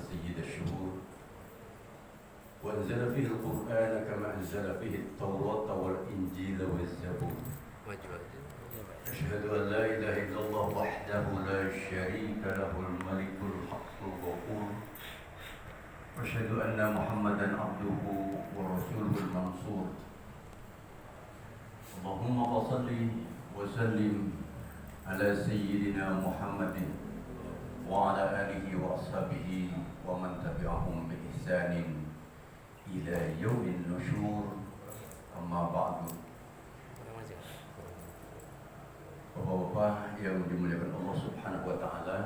سيد الشهور وأنزل فيه القرآن كما أنزل فيه التوراة والإنجيل والزبور. أشهد أن لا إله إلا الله وحده لا شريك له الملك الحق الغفور. وأشهد أن محمدا عبده ورسوله المنصور. اللهم صل وسلم على سيدنا محمد وعلى آله وأصحابه ومن تبعهم بإحسان إلى يوم النشور. أما بعد. Bapak-bapak yang dimuliakan Allah Subhanahu wa taala,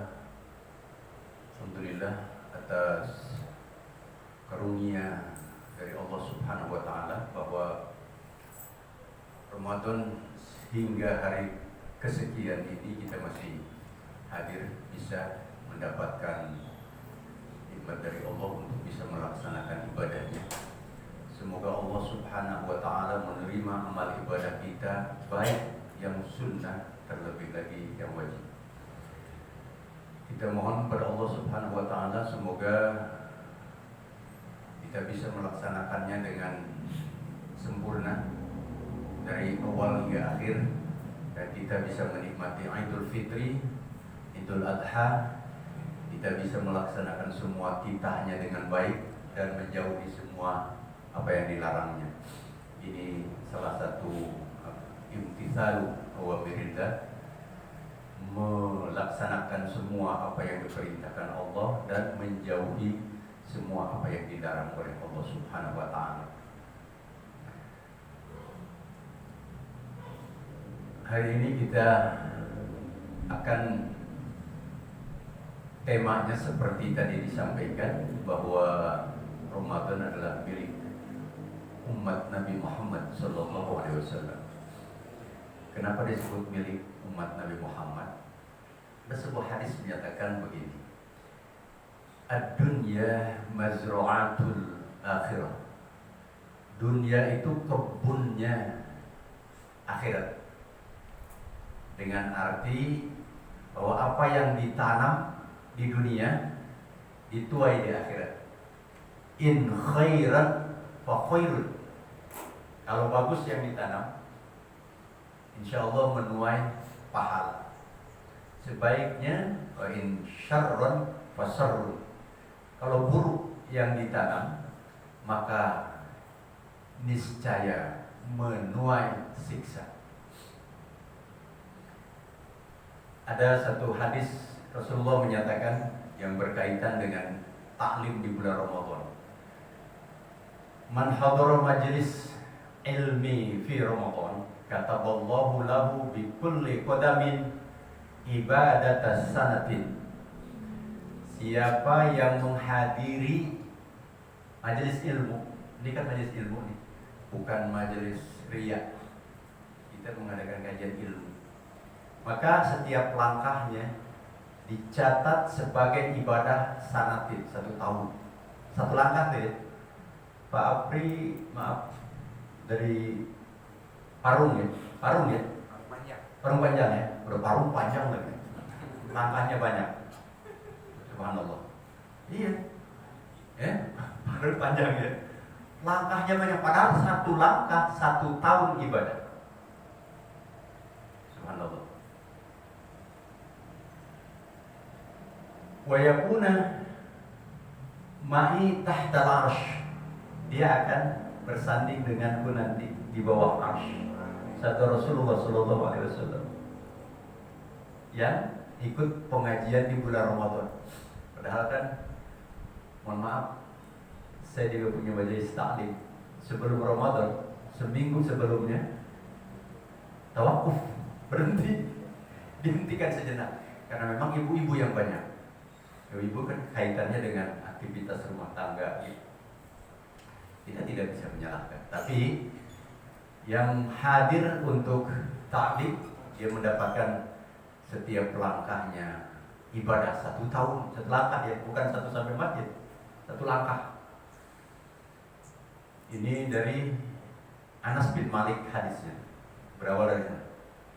alhamdulillah atas karunia dari Allah Subhanahu wa taala bahwa Ramadan hingga hari kesekian ini kita masih hadir, bisa mendapatkan nikmat dari Allah untuk bisa melaksanakan ibadahnya. Semoga Allah Subhanahu wa taala menerima amal ibadah kita, baik yang sunnah terlebih lagi yang wajib. Kita mohon kepada Allah Subhanahu wa taala semoga kita bisa melaksanakannya dengan sempurna dari awal hingga akhir, dan kita bisa menikmati Idul Fitri, Idul Adha, kita bisa melaksanakan semua titahnya dengan baik dan menjauhi semua apa yang dilarangnya. Ini salah satu imtithalu awamirillah, melaksanakan semua apa yang diperintahkan Allah dan menjauhi semua apa yang dilarang oleh Allah Subhanahu wa taala. Hari ini kita akan, temanya seperti tadi disampaikan bahwa Ramadan adalah milik umat Nabi Muhammad SAW. Kenapa disebut milik umat Nabi Muhammad? Ada sebuah hadis menyatakan begini: Ad-dunya mazru'atul akhirah. Dunia itu kebunnya akhirat. Dengan arti bahwa apa yang ditanam di dunia dituai di akhirat. In khairan fa khairun. Kalau bagus yang ditanam, insya Allah menuai pahala. Sebaiknya wa in syarran fa syarrun. Kalau buruk yang ditanam, maka niscaya menuai siksa. Ada satu hadis Rasulullah menyatakan yang berkaitan dengan taklim di bulan Ramadan. Man hadara majlis ilmi fi Ramadan, kataballahu lahu bi kulli qadamin ibadatas sanatin. Siapa yang menghadiri majelis ilmu, ini kan majelis ilmu nih, bukan majelis riya. Kita mengadakan kajian ilmu. Maka setiap langkahnya dicatat sebagai ibadah sanatin, 1 tahun. 1 langkah tuh ya. Pak Apri, maaf, dari Parung ya, Parung panjang ya, udah Parung panjang lagi, langkahnya banyak. Subhanallah. Iya, Parung panjang ya, langkahnya banyak. Padahal 1 langkah 1 tahun ibadah. Subhanallah. Wa yakuna ma'i tahtal arsh. Dia akan bersanding denganku nanti di bawah arsy. Satu Rasulullah SAW yang ikut pengajian di bulan Ramadan. Padahal kan, mohon maaf, saya juga punya majelis taklim sebelum Ramadan, seminggu sebelumnya tawakuf, berhenti, dihentikan sejenak karena memang ibu-ibu yang banyak. Ibu kan kaitannya dengan aktivitas rumah tangga gitu. Kita tidak bisa menyalahkan. Tapi yang hadir untuk taklim, dia mendapatkan setiap langkahnya ibadah 1 tahun, 1 langkah ya, bukan 1 sampai masjid, 1 langkah. Ini dari Anas bin Malik hadisnya. Berawal dari sana.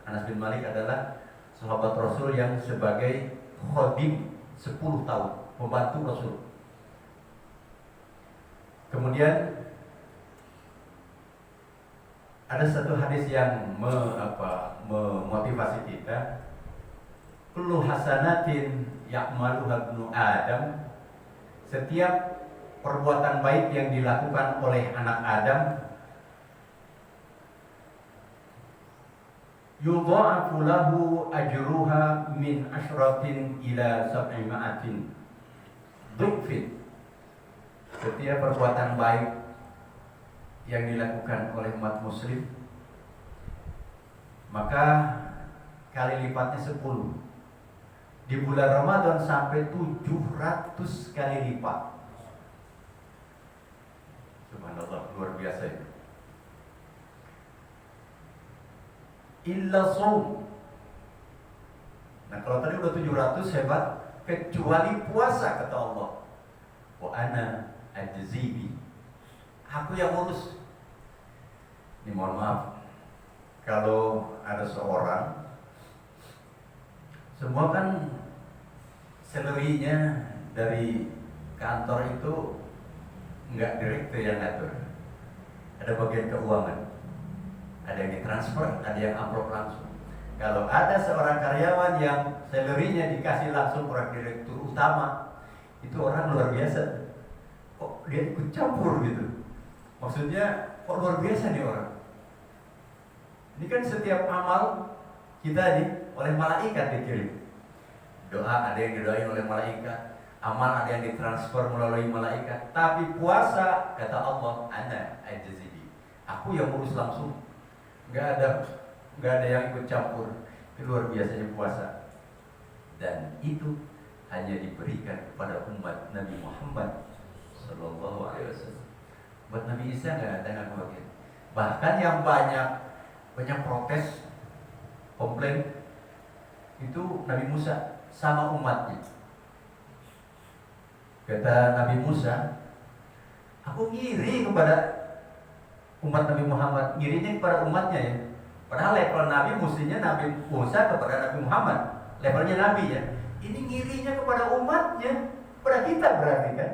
Anas bin Malik adalah sahabat Rasul yang sebagai khodim 10 tahun, membantu Rasul Kemudian ada satu hadis yang memotivasi kita. Kullu hasanatin ya'maluha ibnu Adam. Setiap perbuatan baik yang dilakukan oleh anak Adam yudha'afu lahu ajruha min asyratin ila sab'ima'atin dhufin. Setiap perbuatan baik yang dilakukan oleh umat muslim, maka kali lipatnya 10. Di bulan Ramadan sampai 700 kali lipat. Subhanallah, luar biasa itu. Illa shaum. Nah, kalau tadi udah 700 hebat, kecuali puasa kata Allah. Wa ana ajzibi. Aku yang urus. Ini mohon maaf, kalau ada seorang, semua kan salary-nya dari kantor itu nggak direktur yang ngatur. Ada bagian keuangan, ada yang ditransfer, ada yang amplop langsung. Kalau ada seorang karyawan yang salary-nya dikasih langsung oleh direktur utama, itu orang luar biasa. Kok dia ikut campur gitu? Maksudnya kok luar biasa nih orang. Ini kan setiap amal kita nih oleh malaikat dikirim. Doa ada yang didoain oleh malaikat, amal ada yang ditransfer melalui malaikat. Tapi puasa kata Allah, ana ajzibi. Aku yang urus langsung. Enggak ada yang ikut campur. Itu luar biasanya puasa. Dan itu hanya diberikan kepada umat Nabi Muhammad sallallahu alaihi wasallam. Buat Nabi Isa nggak ada yang bagian. Bahkan yang banyak protes, komplain itu Nabi Musa sama umatnya. Kata Nabi Musa, aku ngiri kepada umat Nabi Muhammad, ngirinya kepada umatnya ya. Padahal level Nabi mestinya Nabi Musa kepada Nabi Muhammad, levelnya Nabi ya. Ini ngirinya kepada umatnya, kepada kita berarti kan,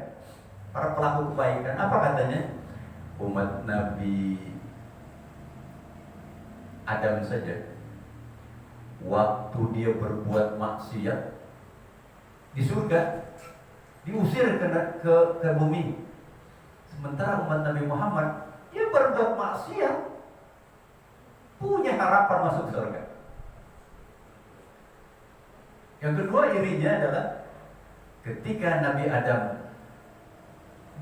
para pelaku kebaikan. Apa katanya? Umat Nabi Adam saja, waktu dia berbuat maksiat di surga, diusir ke bumi. Sementara umat Nabi Muhammad, dia berbuat maksiat, punya harapan masuk surga. Yang kedua irinya adalah ketika Nabi Adam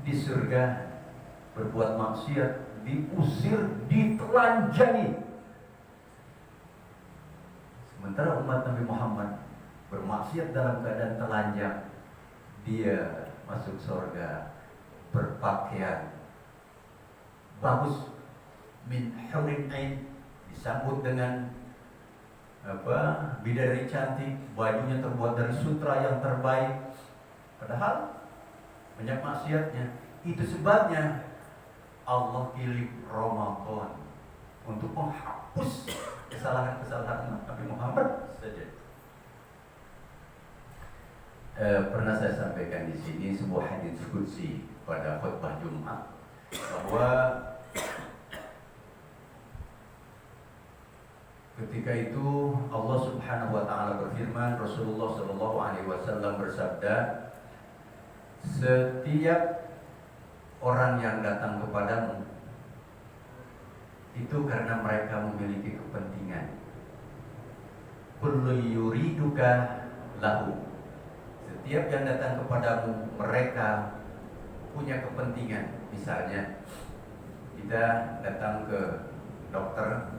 di surga berbuat maksiat, diusir, ditelanjangi. Sementara umat Nabi Muhammad bermaksiat dalam keadaan telanjang, dia masuk surga berpakaian bagus, min hurin ain, disambut dengan bidadari cantik, bajunya terbuat dari sutra yang terbaik. Padahal banyak maksiatnya. Itu sebabnya Allah pilih Ramadan untuk menghapus kesalahan-kesalahan Nabi Muhammad saja. Pernah saya sampaikan di sini sebuah hadits qudsi pada khutbah Jumat bahwa ketika itu Allah Subhanahu wa taala berfirman, Rasulullah sallallahu alaihi wasallam bersabda, setiap orang yang datang kepadamu itu karena mereka memiliki kepentingan. Kullu yuriduka lahu. Setiap yang datang kepadamu, mereka punya kepentingan. Misalnya kita datang ke dokter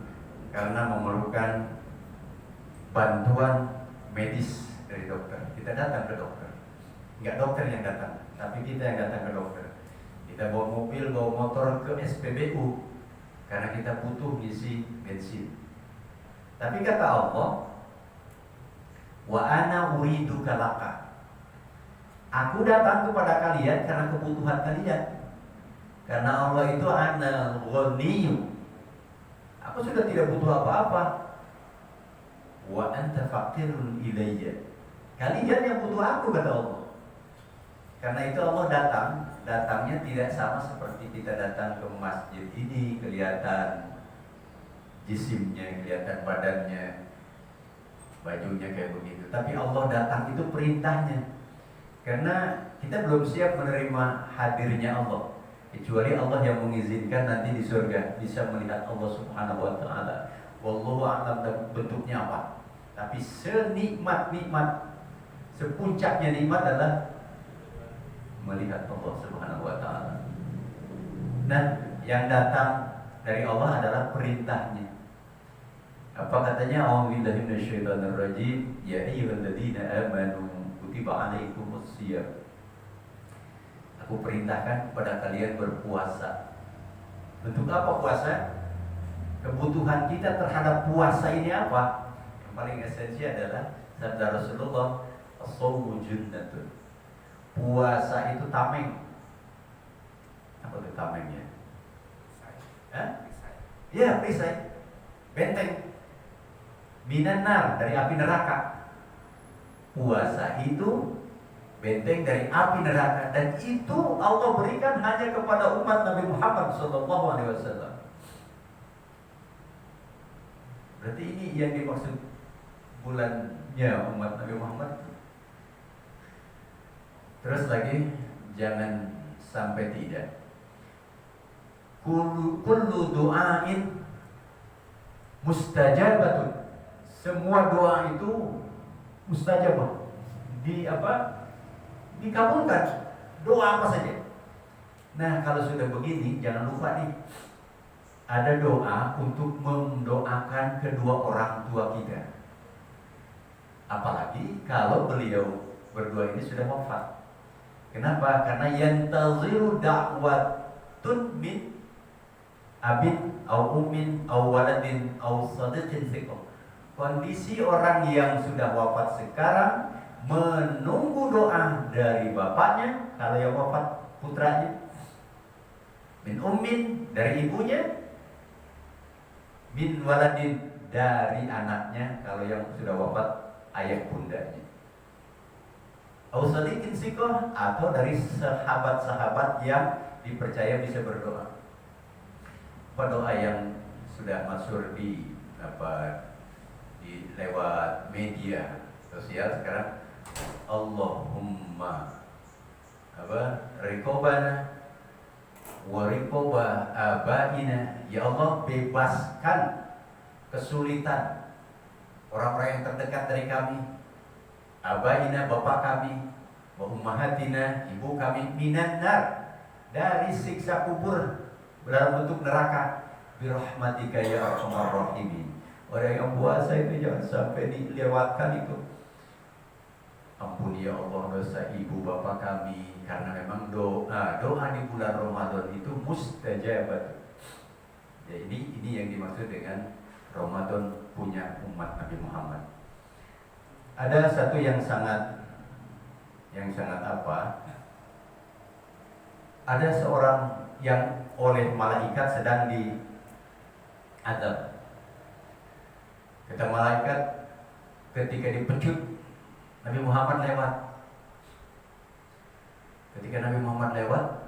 karena memerlukan bantuan medis dari dokter. Kita datang ke dokter. Enggak dokter yang datang, tapi kita yang datang ke dokter. Kita bawa mobil, bawa motor ke SPBU karena kita butuh isi bensin. Tapi kata Allah, wa ana uriduka laka. Aku datang kepada kalian karena kebutuhan kalian. Karena Allah itu ana ghaniyyu. Aku sudah tidak butuh apa-apa. Wa anta faqirun ilayya. Kalian yang butuh aku kata Allah. Karena itu Allah datangnya tidak sama seperti kita datang ke masjid ini, kelihatan jisimnya, kelihatan badannya, bajunya kayak begitu. Tapi Allah datang itu perintahnya. Karena kita belum siap menerima hadirnya Allah, kecuali Allah yang mengizinkan nanti di surga bisa melihat Allah Subhanahu wa taala. Wallahu a'lam bentuknya apa. Tapi senikmat-nikmat, sepuncaknya nikmat adalah melihat Allah Subhanahu wa taala. Nah, yang datang dari Allah adalah perintahnya. Apa katanya? A'udzubillahi minasyaitonir rajim. Ya ayyuhalladzina amanu kutiba 'alaikumusiyam. Aku perintahkan kepada kalian berpuasa. Untuk apa puasa? Kebutuhan kita terhadap puasa ini apa? Yang paling esensial adalah sabda Rasulullah, as-shaumu junnatun. Puasa itu tameng. Apa itu tamengnya? Ya, perisai. Benteng. Minan nar, dari api neraka. Puasa itu benteng dari api neraka, dan itu Allah berikan hanya kepada umat Nabi Muhammad SAW. Berarti ini yang dimaksud bulannya umat Nabi Muhammad. Terus lagi, jangan sampai tidak. Kullu du'ain mustajabatun. Semua doa itu mustajabah. Dikabulkan. Doa apa saja. Nah, kalau sudah begini, jangan lupa nih, ada doa untuk mendoakan kedua orang tua kita. Apalagi kalau beliau berdua ini sudah wafat. Kenapa? Karena yantaziru da'watun min abin au ummin au waladin au sadiqin thiqah. Kondisi orang yang sudah wafat sekarang menunggu doa dari bapaknya, kalau yang wafat putranya, min ummin dari ibunya, min waladin dari anaknya, kalau yang sudah wafat ayah bundanya, au sadiqin thiqah, atau dari sahabat-sahabat yang dipercaya bisa berdoa. Apa doa yang sudah masyhur di lewat media sosial sekarang? Allahumma rikobana wa rikoba abaina. Ya Allah, bebaskan kesulitan orang-orang yang terdekat dari kami, abaina, bapak kami, wa ummahatina, ibu kami, minan nar, dari siksa kubur dalam bentuk neraka, birahmatika ya arhamar rahimin. Orang yang puasa itu jangan sampai dilewatkan itu. Ampuni ya Allah dosa ibu bapak kami, karena memang doa di bulan Ramadan itu mustajabat. Ya, ini yang dimaksud dengan Ramadan punya umat Nabi Muhammad. Ada satu yang sangat apa? Ada seorang yang oleh malaikat sedang diazab. Kata malaikat, ketika dipecut Nabi Muhammad lewat. Ketika Nabi Muhammad lewat,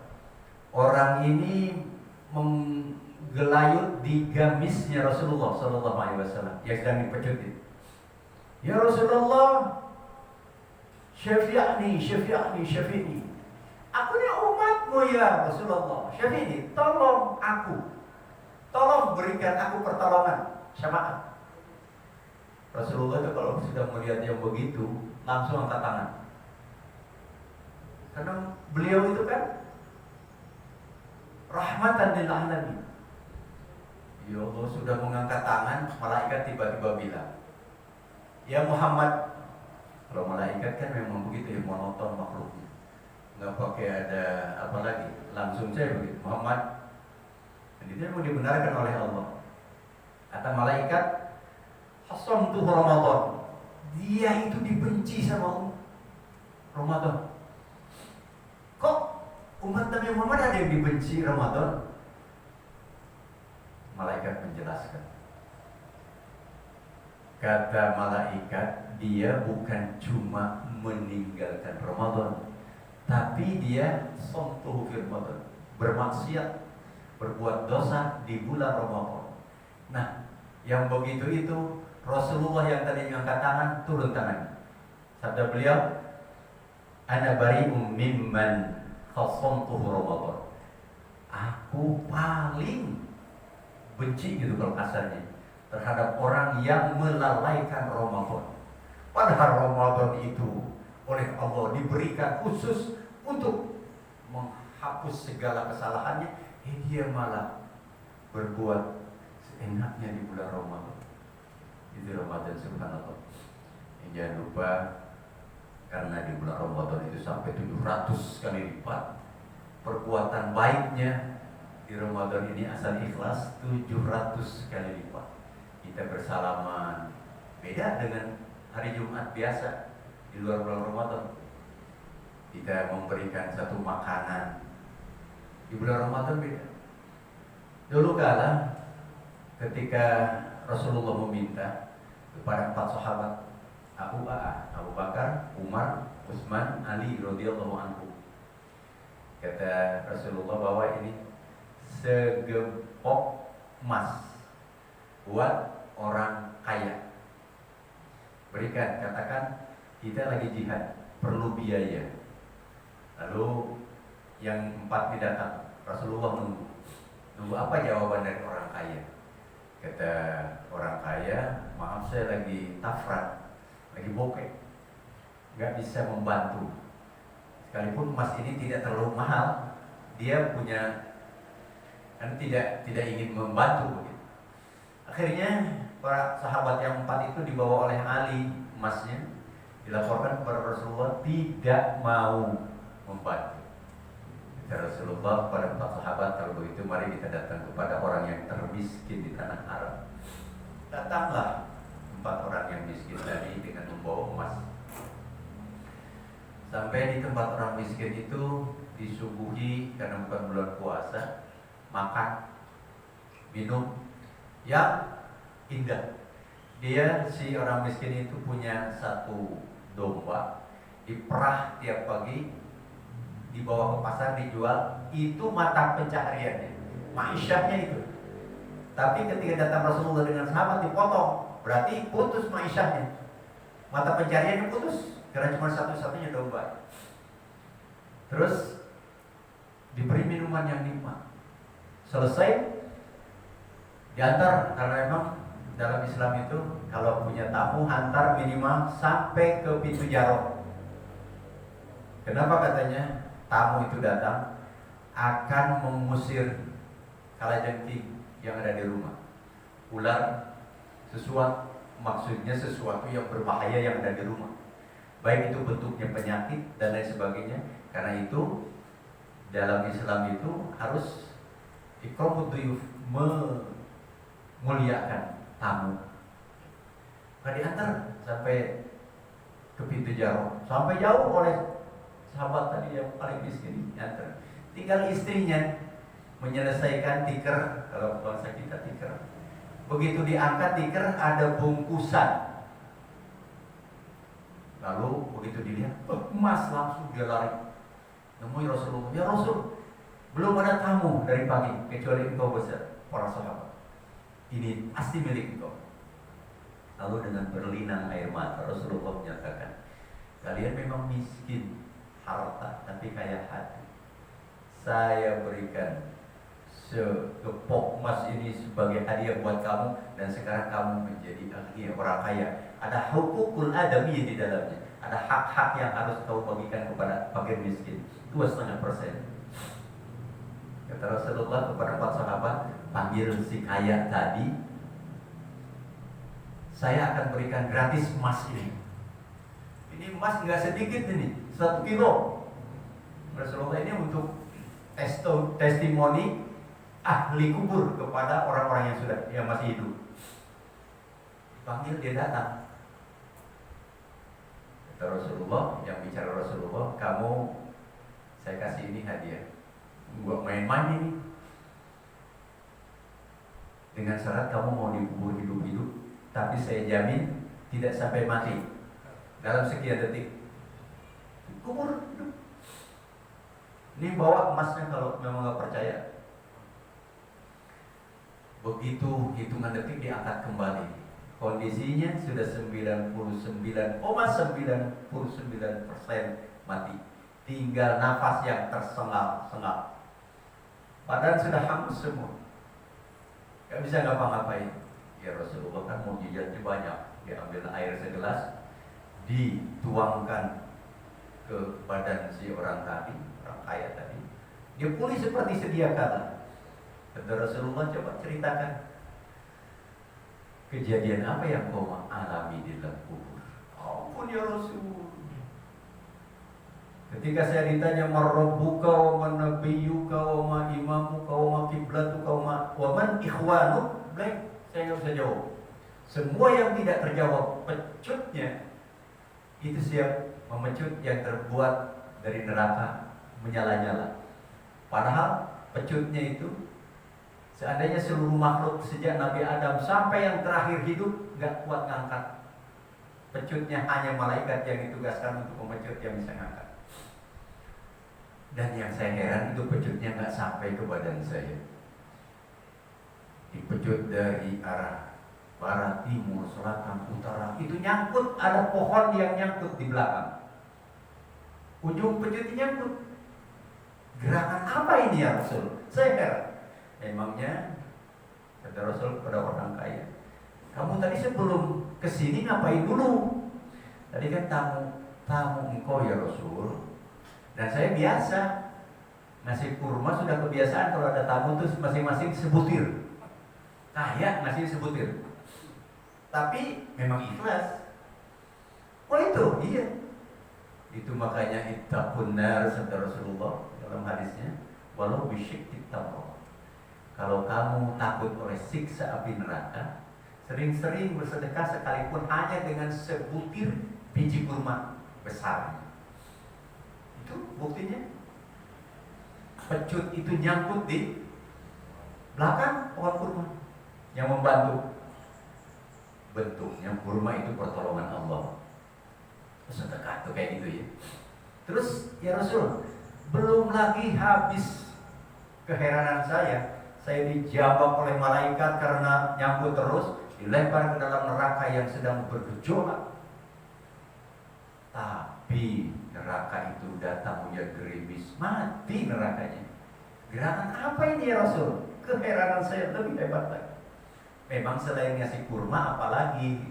orang ini menggelayut di gamisnya Rasulullah SAW yang sedang dipecut. Ya Rasulullah, syafi'ni. Aku ni umatmu ya Rasulullah. Syafi'ni, tolong aku. Tolong berikan aku pertolongan, syafaat. Rasulullah itu kalau sudah melihat yang begitu, langsung angkat tangan. Karena beliau itu kan rahmatan lil alamin. Ya Allah, sudah mengangkat tangan, malaikat tiba-tiba bilang, ya Muhammad. Kalau malaikat kan memang begitu ya, monoton makhluknya, nggak pakai ada apa lagi, langsung saya begitu, Muhammad. Dan itu mau dibenarkan oleh Allah. Kata malaikat, hasamtu Ramadan. Dia itu dibenci sama Ramadan. Kok umat Nabi Muhammad ada yang dibenci Ramadan? Malaikat menjelaskan. Kata malaikat, dia bukan cuma meninggalkan Ramadan, tapi dia sontuh fil Ramadan, bermaksiat, berbuat dosa di bulan Ramadan. Nah, yang begitu itu Rasulullah yang tadi angkat tangan turun tangan. Sabda beliau, "Ana bari'um mimman khassamtuhu Ramadan." Aku paling benci gitu kalau kasarnya terhadap orang yang melalaikan Ramadan. Padahal Ramadan itu oleh Allah diberikan khusus untuk menghapus segala kesalahannya, dia malah berbuat seenaknya di bulan Ramadan. Itu Ramadan, subhanallah. Jangan lupa, karena di bulan Ramadan itu sampai 700 kali lipat perbuatan baiknya. Di Ramadan ini asal ikhlas 700 kali lipat. Kita bersalaman, beda dengan hari Jumat biasa. Di luar bulan Ramadan kita memberikan satu makanan. Di bulan Ramadan beda. Dulu kala ketika Rasulullah meminta kepada 4 sahabat, Abu Bakar, Umar, Utsman, Ali radhiyallahu anhu. Kata Rasulullah bahwa ini segepok emas buat orang kaya. Berikan, katakan kita lagi jihad, perlu biaya. Lalu yang 4 ini datang, Rasulullah nunggu apa jawaban dari orang kaya. Kata orang kaya, maaf saya lagi tafrat, lagi bokeh, nggak bisa membantu. Sekalipun emas ini tidak terlalu mahal, dia punya kan tidak ingin membantu begitu. Akhirnya para sahabat yang 4 itu dibawa oleh Ali emasnya, dilaporkan kepada Rasulullah, tidak mau membantu. Kata Rasulullah kepada 4 sahabat, kalau begitu mari kita datang kepada orang yang termiskin di tanah Arab. Datanglah 4 orang yang miskin tadi dengan membawa emas. Sampai di tempat orang miskin itu disuguhi, karena bukan bulan puasa, makan, minum yang indah. Dia, si orang miskin itu punya 1 domba, diperah tiap pagi, dibawa ke pasar, dijual. Itu mata pencahariannya, ma'isyahnya itu. Tapi ketika datang Rasulullah dengan sahabat, dipotong, berarti putus ma'isyahnya, mata pencahariannya putus, karena cuma satu-satunya domba. Terus diberi minuman yang nikmat. Selesai diantar, karena memang dalam Islam itu kalau punya tamu antar minimal sampai ke pintu jarok. Kenapa katanya? Tamu itu datang akan mengusir kalajengking yang ada di rumah, ular, maksudnya sesuatu yang berbahaya yang ada di rumah, baik itu bentuknya penyakit dan lain sebagainya. Karena itu dalam Islam itu harus ikramud duyuf, memuliakan tamu. Diantar sampai ke pintu jarok, sampai jauh oleh sahabat tadi yang paling miskin, diantar. Tinggal istrinya menyelesaikan tikar, kalau bangsa kita tikar. Begitu diangkat tikar, ada bungkusan. Lalu begitu dilihat, emas, langsung dia lari nemui Rasulullah. Ya Rasul, belum ada tamu dari pagi kecuali engkau besar, para sahabat. Ini pasti milik engkau. Lalu dengan berlinang air mata Rasulullah menyatakan, kalian memang miskin harta tapi kaya hati. Saya berikan segepok emas ini sebagai hadiah buat kamu, dan sekarang kamu menjadi orang kaya. Ada hukukul adami di dalamnya, ada hak-hak yang harus kau bagikan kepada fakir miskin. 2,5%. Kata Rasulullah kepada 4 sahabat, panggil si kaya tadi, saya akan berikan gratis emas ini. Ini emas nggak sedikit ini, 1 kilo. Rasulullah ini untuk testimoni ahli kubur kepada orang-orang yang masih hidup. Panggil, dia datang. Kata Rasulullah, yang bicara Rasulullah, kamu, saya kasih ini hadiah, buat main-main ini, dengan syarat kamu mau dikubur hidup-hidup, tapi saya jamin tidak sampai mati dalam sekian detik. Kubur hidup. Ini bawa emasnya kalau memang nggak percaya. Begitu hitungan detik diangkat kembali. Kondisinya sudah 99,99% mati. Tinggal nafas yang tersengal-sengal. Badan sudah hangus semua. Gak bisa ngapa-ngapain. Ya Rasulullah kan mukjizatnya banyak. Diambil air segelas, dituangkan ke badan si orang tadi, orang kaya tadi. Dia pulih seperti sedia kala. Kata Rasulullah, coba ceritakan kejadian apa yang kau alami di dalam kubur. Ampun ya Rasul. Ketika saya ditanya marrabbuka wa man nabiyyuka wa ma imamuka wa ma qiblatuka wa man ikhwanuk, saya nggak bisa jawab. Semua yang tidak terjawab, pecutnya itu siap memecut yang terbuat dari neraka menyala-nyala. Padahal pecutnya itu seandainya seluruh makhluk sejak Nabi Adam sampai yang terakhir hidup nggak kuat ngangkat. Pecutnya hanya malaikat yang ditugaskan untuk memecut yang bisa ngangkat. Dan yang saya heran itu pecutnya nggak sampai ke badan saya. Dipecut dari arah barat, timur, selatan, utara. Itu nyangkut, ada pohon yang nyangkut di belakang. Ujung pecutnya nyangkut. Gerakan apa ini ya Rasul? Saya heran. Emangnya kata Rasul kepada orang kaya, kamu tadi sebelum kesini ngapain dulu? Tadi kan tamu engkau ya Rasul. Dan saya biasa ngasih kurma, sudah kebiasaan kalau ada tamu tuh masing-masing sebutir. Kaya ngasih sebutir. Tapi memang ikhlas. Oh itu, iya. Itu makanya ittaqun nar, sabda Rasulullah dalam hadisnya, walau bisyikki tamr. Kalau kamu takut oleh siksa api neraka, sering-sering bersedekah sekalipun hanya dengan sebutir biji kurma besar. Itu buktinya. Pecut itu nyangkut di belakang pohon kurma. Yang membantu bentuknya kurma itu pertolongan Allah. Sedekah tuh kayak gitu ya. Terus ya Rasul, belum lagi habis keheranan saya dijabak oleh malaikat karena nyambut terus, dilempar ke dalam neraka yang sedang bergejolak. Tapi neraka itu datang ya gerimis, mati nerakanya. Gerakan apa ini ya Rasul? Keheranan saya lebih hebat lagi. Memang selain ngasih kurma apalagi?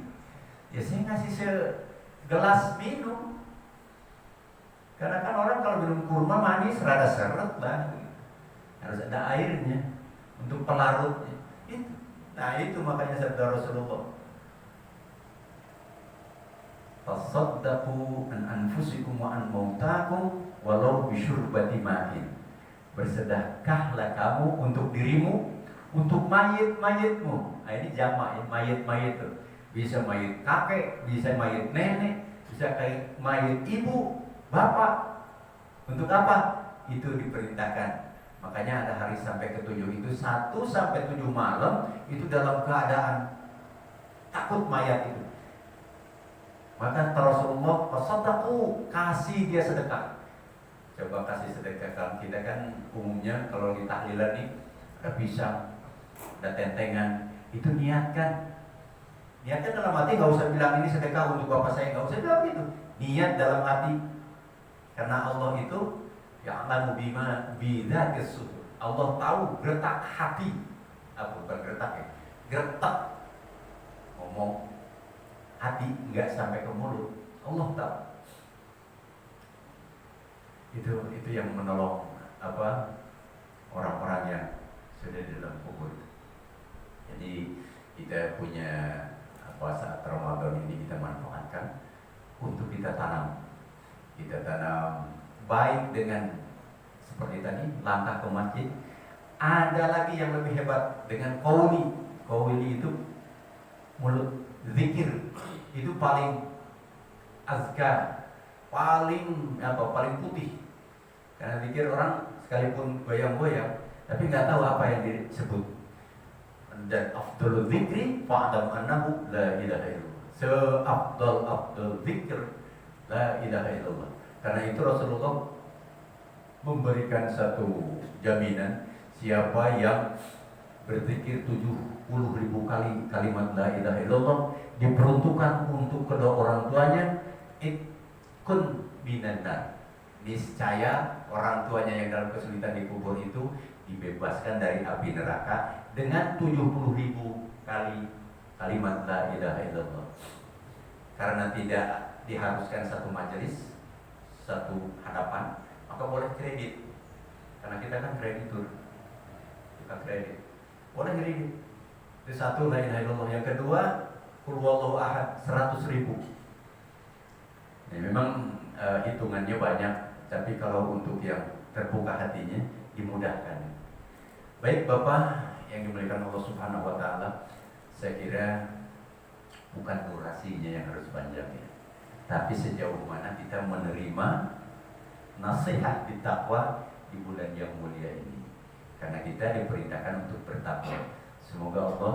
Ya saya ngasih segelas minum. Karena kan orang kalau minum kurma manis rada seret lah. Harus ada airnya untuk pelarutnya. Nah itu makanya sabda Rasulullah, tasaddaqu an anfusikum wa an mautakum walau bisyurbati ma'in. Bersedekahlah kamu untuk dirimu, untuk mayit-mayitmu. Nah ini jamak ya, mayit-mayit itu. Bisa mayit kakek, bisa mayit nenek, bisa kayak mayit ibu, bapak. Untuk apa? Itu diperintahkan. Makanya ada hari sampai ke-7 itu 1 sampai 7 malam itu dalam keadaan takut mayat itu. Maka Rasulullah tasaddaqu, kasih dia sedekah. Coba kasih sedekah. Kalau kita kan umumnya kalau di tahlilan nih ada pisang, ada tentengan, itu niatkan. Niatkan dalam hati, nggak usah bilang ini sedekah untuk bapak saya, nggak usah bilang gitu. Niat dalam hati. Karena Allah itu ya'lamu bima bidzatis sudur. Allah tahu gertak hati. Bukan gertak ya. Gertak ngomong hati enggak sampai ke mulut. Allah tahu. Itu yang menolong orang-orang yang sudah di dalam kubur. Jadi kita punya saat Ramadan ini kita manfaatkan untuk kita tanam. Kita tanam baik dengan seperti tadi langkah ke masjid. Ada lagi yang lebih hebat dengan qauli. Qauli itu mulut, zikir itu paling azkar, paling putih. Karena zikir orang sekalipun goyang-goyang tapi nggak tahu apa yang disebut. Dan afdalul zikri fa'lam annahu la ilaha illallah. Seafdal zikir la ilaha illallah. Karena itu Rasulullah memberikan satu jaminan, siapa yang berzikir 70.000 kali kalimat la ilaha illallah diperuntukkan untuk kedua orang tuanya, ikun binannar, niscaya orang tuanya yang dalam kesulitan di kubur itu dibebaskan dari api neraka dengan 70.000 kali kalimat la ilaha illallah. Karena tidak diharuskan satu majelis, satu hadapan, maka boleh kredit. Karena kita kan kreditur, kita kredit, boleh kredit. Itu satu la ilaha illallah. Yang kedua, qul huwallahu ahad 100.000. Ya, memang hitungannya banyak, tapi kalau untuk yang terbuka hatinya dimudahkan. Baik Bapak yang dimuliakan Allah Subhanahu wa taala, saya kira bukan durasinya yang harus panjang ya, tapi sejauh mana kita menerima nasihat di takwa di bulan yang mulia ini. Karena kita diperintahkan untuk bertakwa. Semoga Allah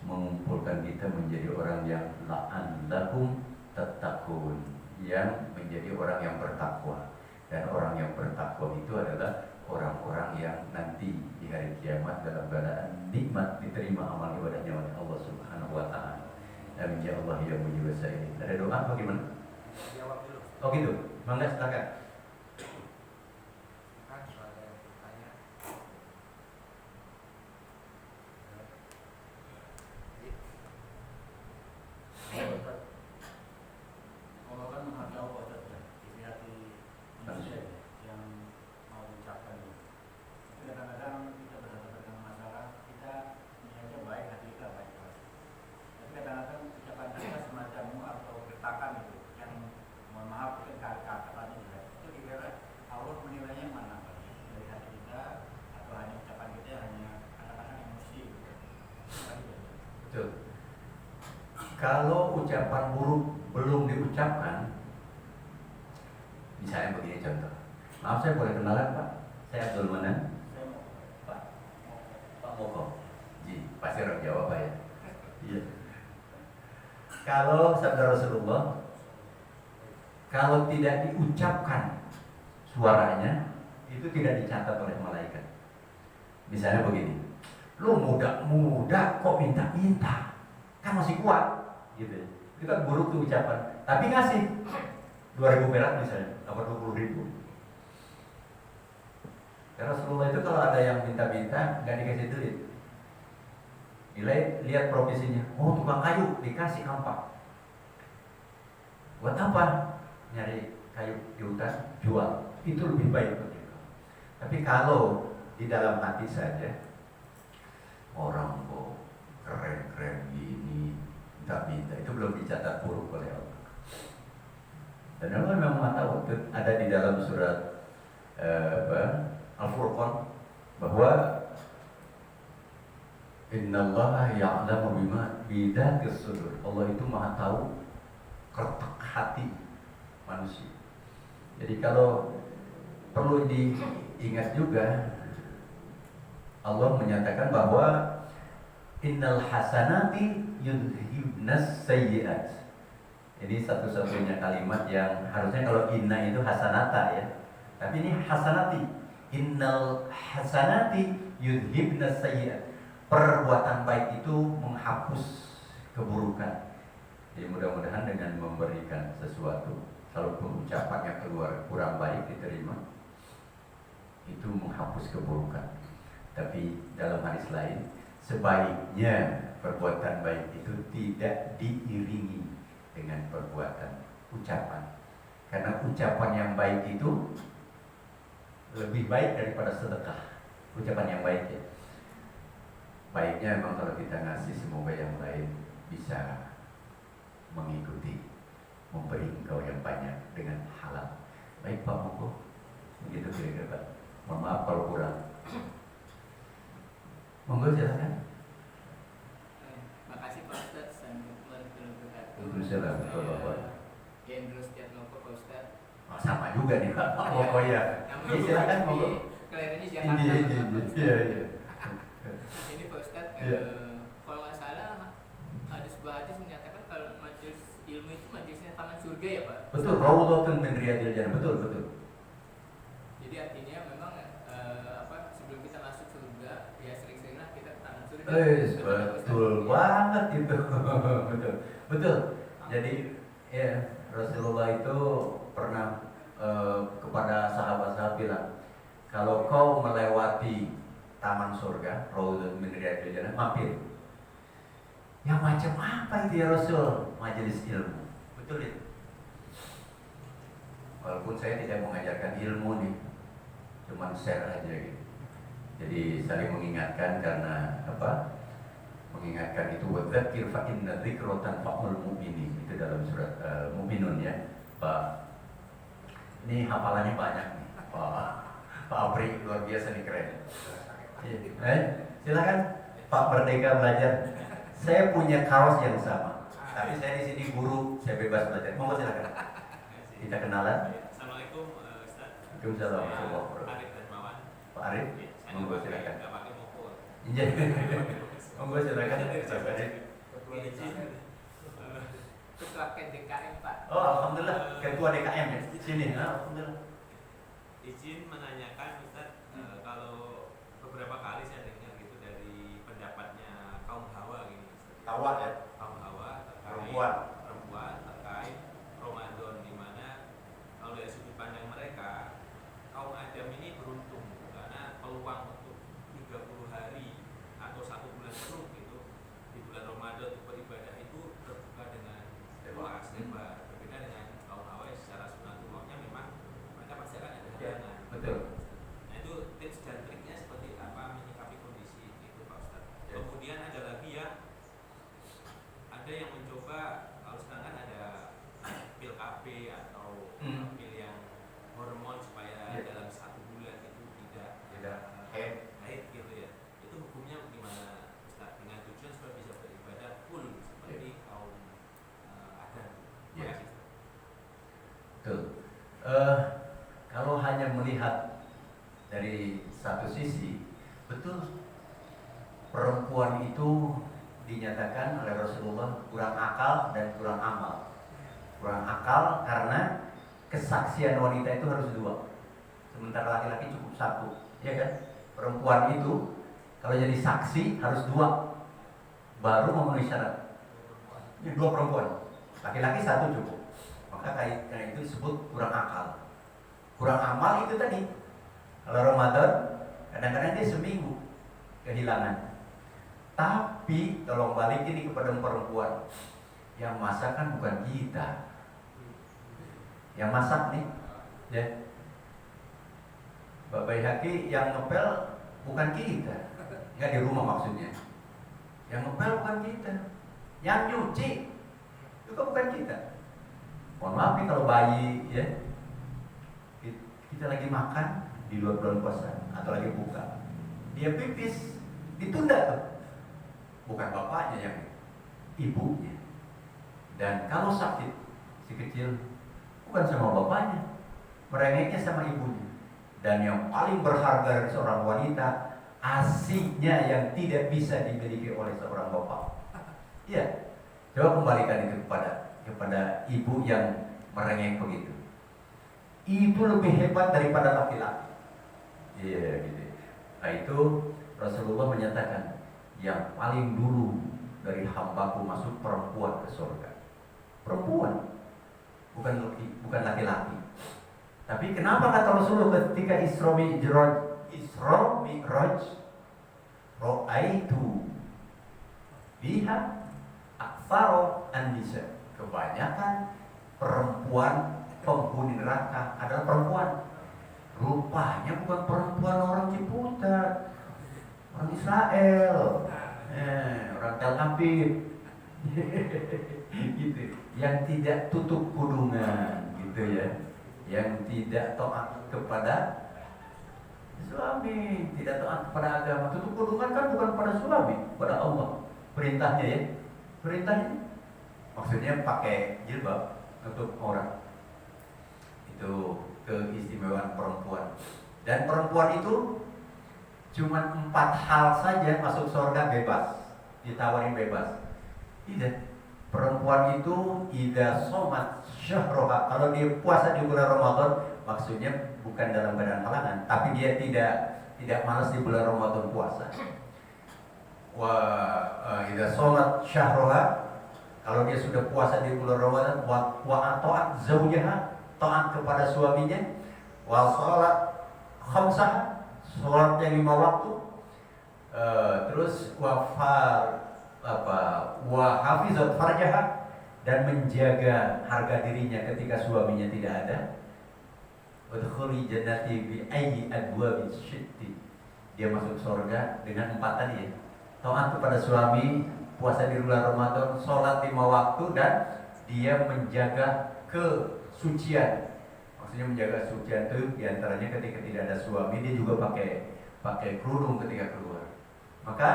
mengumpulkan kita menjadi orang yang la'allakum tattaqun, yang menjadi orang yang bertakwa. Dan orang yang bertakwa itu adalah orang-orang yang nanti di hari kiamat dalam keadaan nikmat diterima amal ibadahnya oleh Allah Subhanahu wa taala. Amin ya Allah ya mujib as-sa'ilin. Ada doa apa gimana? Jawab dulu. Oh gitu. Mangga silakan. Kan soalnya tanya. Allah kan maha tahu isi hati manusia yang mau mengucapkan itu. Tapi kadang-kadang kita berhadapan dengan masalah, kita niatnya baik, hati kita baik. Tapi kadang-kadang ucapan kita semacam atau gertakan itu yang mohon maaf itu kata-katanya jelek. Itu kira-kira Allah menilainya mana? Dari hati kita atau hanya ucapan kita hanya kata-kata emosi gitu. Betul. Kalau ucapan buruk belum diucapkan, misalnya begini contoh. Maaf saya boleh kenalan Pak? Saya Abdul Manan. Pak Moko. Ji, pasti orang Jawa Pak ya. Iya. Kalau sabda Rasulullah, kalau tidak diucapkan suaranya, itu tidak dicatat oleh malaikat. Misalnya begini, lu muda kok minta-minta, kan masih kuat, gitu. Itu kan buruk tuh ucapan. Tapi ngasih 2.000 perak misalnya, atau 20.000. Karena Rasulullah itu kalau ada yang minta-minta nggak dikasih duit. Nilai, lihat profesinya, oh tukang kayu dikasih kampak. Buat apa? Nyari kayu di hutan, jual. Itu lebih baik bagi kamu. Tapi kalau di dalam hati saja, orang kok keren-keren gini, minta-minta, itu belum dicatat buruk oleh Allah. Dan Allah memang mengatakan, ada di dalam surat Al-Furqan, bahwa Innallaha ya'lamu bima bidatis sudur. Allah itu maha tahu keretak hati manusia. Jadi kalau perlu diingat juga, Allah menyatakan bahwa innal hasanati yudhibnas sayyi'at. Ini satu-satunya kalimat yang harusnya kalau inna itu hasanata ya. Tapi ini hasanati. Innal hasanati yudhibnas sayyi'at. Perbuatan baik itu menghapus keburukan. Jadi mudah-mudahan dengan memberikan sesuatu, kalau ucapannya keluar kurang baik diterima, itu menghapus keburukan. Tapi dalam hadis lain, sebaiknya perbuatan baik itu tidak diiringi dengan perbuatan ucapan. Karena ucapan yang baik itu lebih baik daripada sedekah. Ucapan yang baik ya. Baiknya memang kalau kita ngasih, semoga yang lain bisa mengikuti, memberi engkau yang banyak dengan halal. Baik Pak Moko, begitu kira-kira Pak. Mohon maaf kalau kurang. Monggo silakan. Makasih Pak Ustadz, Waalaikumsalam warahmatullahi wabarakatuh. Gendro Setiatmoko Pak Ustadz. Oh, sama juga nih Pak Moko ya. Ya silakan Monggo. Kelihatannya Jakarta. Iya. Ini Pak Ustadz, kalau nggak salah ada sebuah hadis menyatakan kalau majelis ilmu itu majelisnya taman surga ya Pak? Betul, Raudhatun min Riyadil Jannah. Betul. Jadi artinya memang sebelum kita masuk surga ya sering-seringlah kita ke taman surga. Betul banget itu. Betul. Betul. Jadi ya Rasulullah itu pernah kepada sahabat-sahabat bilang, kalau kau melewati taman surga, Raudhatun min Riyadhil Jannah, mampir. Yang macam apa itu ya Rasul? Majelis ilmu. Betul itu. Walaupun saya tidak mengajarkan ilmu nih, cuman share aja gitu. Jadi saling mengingatkan karena apa? Mengingatkan itu wadzakir fa inna dzikra tanfa'ul mu'minin. Itu dalam surat Mu'minun ya. Pak. Ini hafalannya banyak nih. Pak Apri luar biasa nih, keren. Silakan Pak Merdeka belajar. Saya punya kaos yang sama. Tapi saya di sini guru, saya bebas belajar. Monggo silakan. Kita kenalan. Assalamualaikum Ustaz. Waalaikumsalam. Saya Arif Darmawan. Pak Arif, Saya monggo silakan. nggak pakai mukul. Iya. Monggo silakan. Pak Arif. Ketua KDKM Pak. Oh, alhamdulillah ketua DKM ya. Sini. Alhamdulillah. Izin menanyakan Ustaz, kalau beberapa kali saya dengar gitu dari pendapatnya kaum Hawa gini. Ustaz. Hawa ya. Kaum Hawa terkait perempuan terkait Ramadan, di mana kalau dari sudut pandang mereka kaum Adam ini beruntung karena peluang untuk 30 hari atau 1 bulan penuh gitu di bulan Ramadan untuk beribadah itu terbuka dengan luas lebar. Berbeda dengan kaum Hawa yang secara sunatullahnya memang mereka pasti akan ada halangan. Betul. Nah itu tips dan triknya seperti apa menyikapi kondisi itu Pak Ustaz. Ya. Kemudian ada lagi ya, ada yang mencoba, kalau sekarang kan ada pil KB atau pil yang hormon supaya Ya. dalam 1 bulan itu tidak haid gitu ya. Itu hukumnya gimana Ustaz? Dengan tujuan supaya bisa beribadah full seperti kaum Adam. Terima Ya. kasih, Ustaz. Betul. Kalau hanya melihat dari satu sisi, betul perempuan itu dinyatakan oleh Rasulullah kurang akal dan kurang amal. Kurang akal karena kesaksian wanita itu harus 2, sementara laki-laki cukup 1, ya kan? Perempuan itu kalau jadi saksi harus 2, baru memenuhi syarat. Ini 2 perempuan, laki-laki 1 cukup. Maka karena itu disebut kurang akal. Kurang amal itu tadi. Kalau Ramadan kadang-kadang dia seminggu kehilangan. Tapi tolong balik ini kepada perempuan. Yang masak kan bukan kita. Yang masak nih, ya. Mbak Baihaqi yang ngepel bukan kita. Enggak di rumah maksudnya. Yang ngepel bukan kita. Yang nyuci juga bukan kita. Mohon maaf nih kalau bayi ya, kita lagi makan di luar bulan puasa atau lagi buka, dia pipis, ditunda tuh. Bukan bapaknya yang ibunya. Dan kalau sakit si kecil bukan sama bapaknya, merengeknya sama ibunya. Dan yang paling berharga dari seorang wanita, ASInya yang tidak bisa dimiliki oleh seorang bapak. Iya, coba kembalikan itu kepada ibu yang merengek begitu. Ibu lebih hebat daripada laki-laki. Iya gitu. Nah itu Rasulullah menyatakan yang paling dulu dari hambaku masuk perempuan ke surga. Perempuan, bukan laki-laki. Tapi kenapa kata Rasulullah ketika Isra Mi'raj, Ra'aitu biha aktsara an-nisa. Kebanyakan perempuan penghuni neraka adalah perempuan. Rupanya bukan perempuan orang Ciputat, orang Israel, orang Tel Aviv, gitu. Yang tidak tutup kudungan, gitu ya. Yang tidak taat kepada suami, tidak taat kepada agama. Tutup kudungan kan bukan pada suami, pada Allah. Perintahnya ya, perintahnya. Maksudnya pakai jilbab untuk orang. Itu keistimewaan perempuan. Dan perempuan itu cuma 4 hal saja masuk surga bebas, ditawarin bebas. Tidak. Perempuan itu idza somat syahroha, kalau dia puasa di bulan Ramadan, maksudnya bukan dalam keadaan halangan, tapi dia tidak malas di bulan Ramadan puasa. Idza shalat syahruha, kalau dia sudah puasa di bulan Ramadan, wa ata'at zaujaha, taat kepada suaminya, wa shalat khamsah, salatnya 5 waktu, terus wa hafizat farjaha, dan menjaga harga dirinya ketika suaminya tidak ada. Udkhuli jannati bi ayyi abwabi syitti, dia masuk surga dengan 4 tadi ya. Taat kepada suami, puasa di bulan Ramadan, sholat 5 waktu, dan dia menjaga kesucian. Maksudnya menjaga kesucian itu diantaranya ketika tidak ada suami, dia juga pakai kerudung ketika keluar. Maka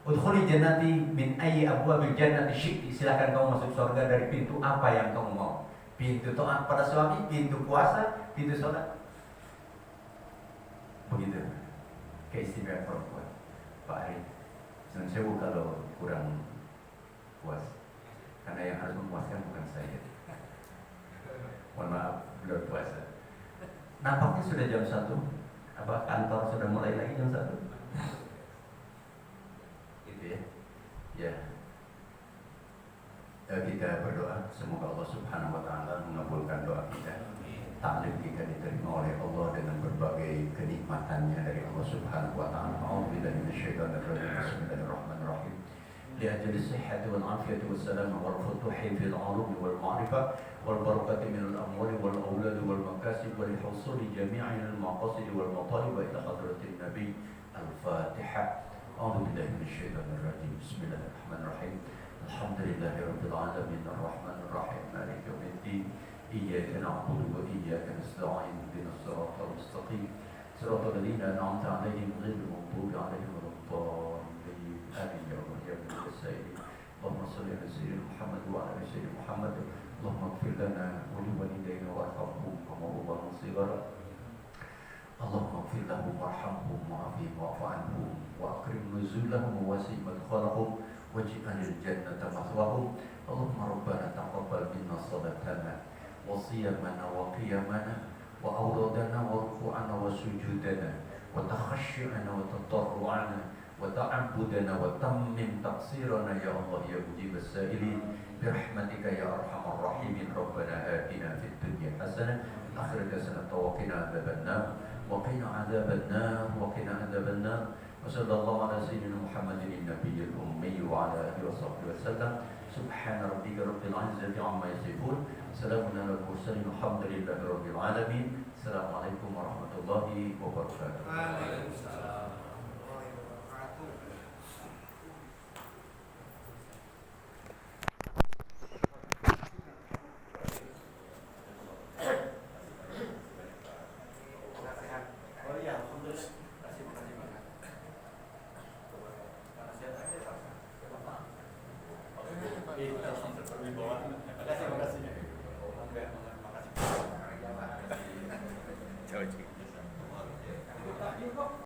udkhuli jannati min ayyi abwabil jannati syi'ti, silakan kamu masuk surga dari pintu apa yang kamu mau. Pintu taat pada suami, pintu puasa, pintu sholat. Begitu keistimewaan perempuan. Pak Ari, dan saya kalau kurang puas, karena yang harus memuaskan bukan saya. Mohon maaf, belum puasa. Nampaknya sudah jam 1. Apa kantor sudah mulai lagi jam 1? Gitu ya. Ya. Kita berdoa semoga Allah Subhanahu wa taala mengabulkan doa kita. Taklim kita diterima oleh Allah dengan berbagai kenikmatannya dari Allah Subhanahu wa taala. A'udzubillahi minasyaitonir rajim. Bismillahirrahmanirrahim. لأجل الصحة والعافية والسلامة والفتوح في العلوم والمعرفة والبركة من الأموال والأولاد والمكاسب ولحصول جميع المقاصد والمطالب إلى حضرة النبي الفاتحة. أعوذ بالله من الشيطان الرجيم. بسم الله الرحمن الرحيم. الحمد لله رب العالمين الرحمن الرحيم مالك يوم الدين إياك نعبد وإياك نستعين اهدنا الصراط المستقيم صراط الذين أنعمت عليهم غير المغضوب عليهم ولا الضالين آمين يا رب يا رب السائلين. اللهم صل على سيدنا محمد وعلى آل سيدنا محمد. اللهم اغفر لنا ولوالدينا وارحمهم كما ربنا صغارا. اللهم اغفر لهم وارحمهم وعافهم واعف عنهم وأكرم نزلهم ووسع مدخلهم واجعل الجنة مثواهم. اللهم ربنا تقبل منا صلاتنا وصيامنا وقيامنا وأورادنا وركوعنا وسجودنا وتخشعنا وتضرعنا وتعبدنا وتمم تقصيرنا يا الله يا مجيب السائلين برحمتك يا أرحم الراحمين. ربنا آتنا في الدنيا حسنة وفي الآخرة حسنة وقنا عذاب النار وقنا عذاب النار وقنا عذاب النار. وصلى الله على سيدنا محمد النبي الأمي وعلى آله وصحبه وسلم. سبحان ربك رب العزة عما يصفون. سلام على المرسلين والحمد لله رب العالمين. السلام عليكم ورحمة الله وبركاته. Waalaikumsalam.